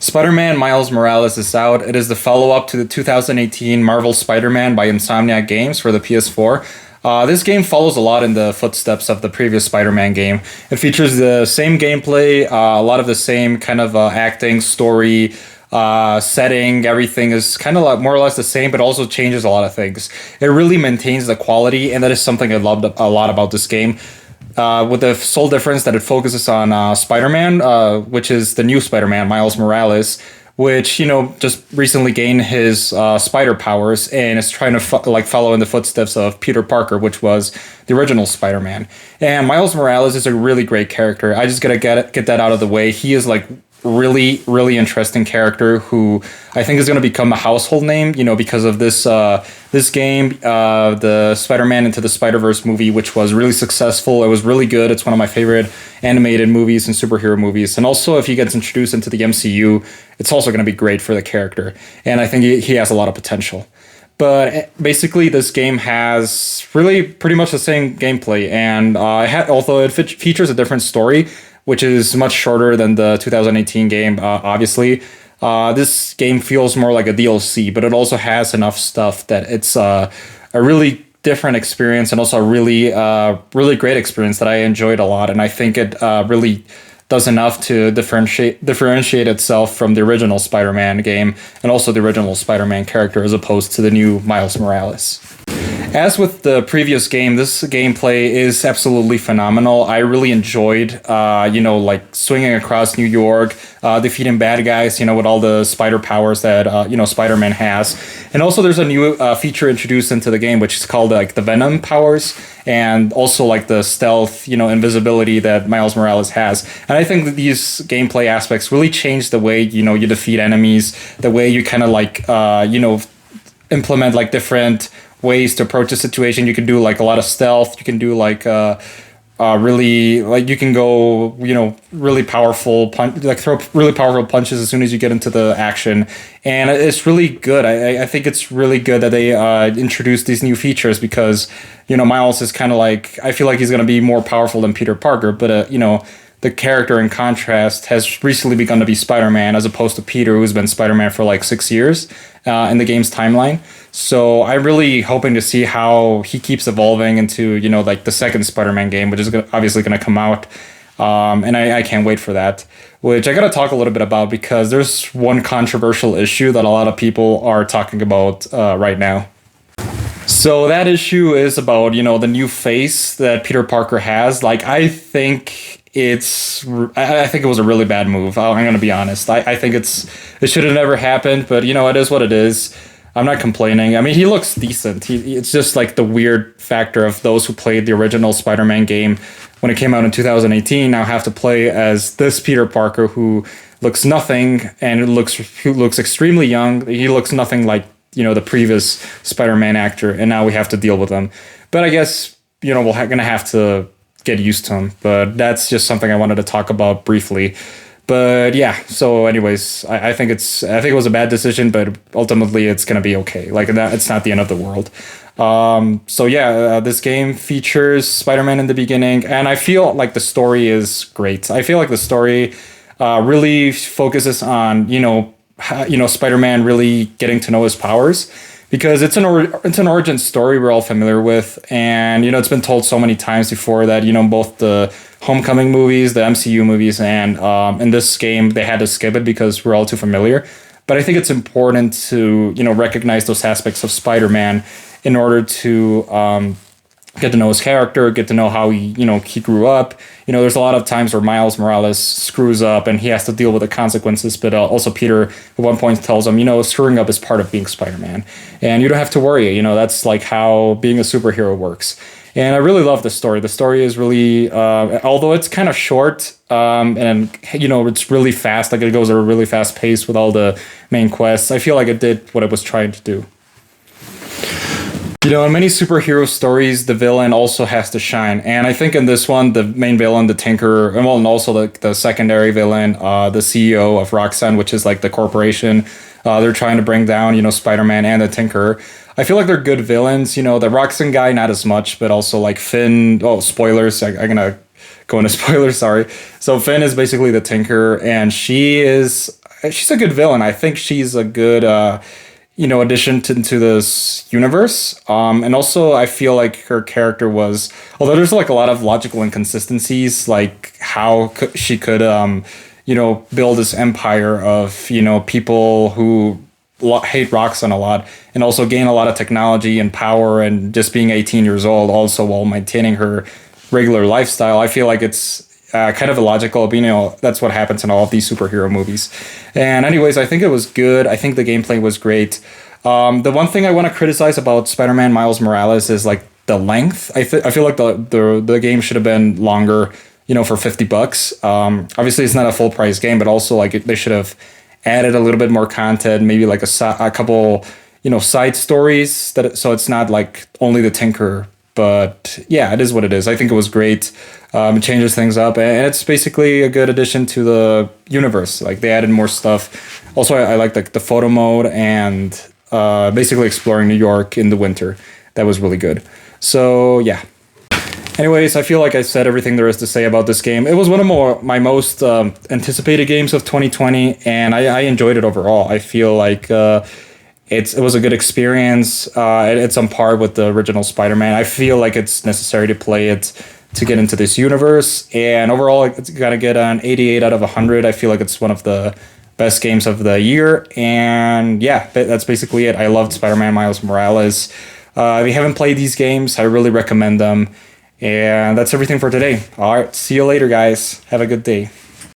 Spider-Man Miles Morales is out. It is the follow-up to the 2018 Marvel Spider-Man by Insomniac Games for the PS4. This game follows a lot in the footsteps of the previous Spider-Man game. It features the same gameplay, a lot of the same kind of acting, story, setting. Everything is kind of like more or less the same, but also changes a lot of things. It really maintains the quality, and that is something I loved a lot about this game. With the sole difference that it focuses on Spider-Man, which is the new Spider-Man, Miles Morales, which just recently gained his spider powers and is trying to follow in the footsteps of Peter Parker, which was the original Spider-Man. And Miles Morales is a really great character. I just gotta get that out of the way. He is like really interesting character who I think is going to become a household name, because of this game, the Spider-Man Into the Spider-Verse movie, which was really successful. It was really good. It's one of my favorite animated movies and superhero movies. And also, if he gets introduced into the MCU, it's also going to be great for the character. And I think he has a lot of potential. But basically, this game has really pretty much the same gameplay, and although it features a different story, which is much shorter than the 2018 game, obviously. This game feels more like a DLC, but it also has enough stuff that it's a really different experience and also a really great experience that I enjoyed a lot. And I think it really does enough to differentiate itself from the original Spider-Man game and also the original Spider-Man character as opposed to the new Miles Morales. As with the previous game, this gameplay is absolutely phenomenal. I really enjoyed, swinging across New York, defeating bad guys, with all the spider powers that, Spider-Man has. And also there's a new feature introduced into the game, which is called the Venom powers, and also the stealth, invisibility that Miles Morales has. And I think that these gameplay aspects really change the way, you defeat enemies, the way you kind of implement different ways to approach a situation. You can do a lot of stealth. You can do you can go really powerful throw really powerful punches as soon as you get into the action, and it's really good. I think it's really good that they introduced these new features because Miles is kind of I feel like he's going to be more powerful than Peter Parker, but the character in contrast has recently begun to be Spider-Man as opposed to Peter, who's been Spider-Man for 6 years in the game's timeline. So I'm really hoping to see how he keeps evolving into, the second Spider-Man game, which is obviously going to come out. And I can't wait for that, which I got to talk a little bit about because there's one controversial issue that a lot of people are talking about right now. So that issue is about, the new face that Peter Parker has. I think it was a really bad move. I'm going to be honest. I think it should have never happened, but it is what it is. I'm not complaining. I mean, he looks decent. It's just the weird factor of those who played the original Spider-Man game when it came out in 2018 now have to play as this Peter Parker who looks nothing and who looks extremely young. He looks nothing like, the previous Spider-Man actor, and now we have to deal with him. But I guess, we're going to have to get used to him. But that's just something I wanted to talk about briefly. But yeah, so anyways, I think it was a bad decision, but ultimately it's going to be okay. It's not the end of the world. This game features Spider-Man in the beginning, and I feel like the story is great. I feel like the story really focuses on, Spider-Man really getting to know his powers, because it's an origin story we're all familiar with, and it's been told so many times before that both the Homecoming movies, the MCU movies, and in this game they had to skip it because we're all too familiar. But I think it's important to recognize those aspects of Spider-Man in order to get to know his character, get to know how he grew up. There's a lot of times where Miles Morales screws up and he has to deal with the consequences, but also Peter at one point tells him, screwing up is part of being Spider-Man. And you don't have to worry, that's how being a superhero works. And I really love the story. The story is really, although it's kind of short, and it's really fast, it goes at a really fast pace with all the main quests, I feel like it did what it was trying to do. In many superhero stories, the villain also has to shine. And I think in this one, the main villain, the Tinkerer, and also the secondary villain, the CEO of Roxxon, which is the corporation, they're trying to bring down, Spider-Man and the Tinkerer. I feel like they're good villains. The Roxxon guy, not as much, but also Finn. Oh, spoilers. I'm going to go into spoilers, sorry. So Finn is basically the Tinkerer, and she is she's a good villain. I think she's a good addition into this universe. And also, I feel like her character was, although there's like a lot of logical inconsistencies, like how she could, build this empire of, people who hate Roxanne a lot and also gain a lot of technology and power and just being 18 years old, also while maintaining her regular lifestyle. I feel like it's kind of illogical, but that's what happens in all of these superhero movies. And anyways, I think it was good. I think the gameplay was great. The one thing I want to criticize about Spider-Man Miles Morales is like the length. I feel like the game should have been longer, for $50. Obviously it's not a full price game, but also like they should have added a little bit more content, maybe like a couple, side stories so it's not like only the Tinker. But yeah, it is what it is. I think it was great. It changes things up, and it's basically a good addition to the universe. Like they added more stuff. Also, I like the photo mode and basically exploring New York in the winter. That was really good. So yeah. Anyways, I feel like I said everything there is to say about this game. It was one of my most anticipated games of 2020, and I enjoyed it overall. I feel like it was a good experience. It's on par with the original Spider-Man. I feel like it's necessary to play it to get into this universe. And overall, it's got to get an 88 out of 100. I feel like it's one of the best games of the year. And yeah, that's basically it. I loved Spider-Man Miles Morales. If you haven't played these games, I really recommend them. And that's everything for today. All right, see you later, guys. Have a good day.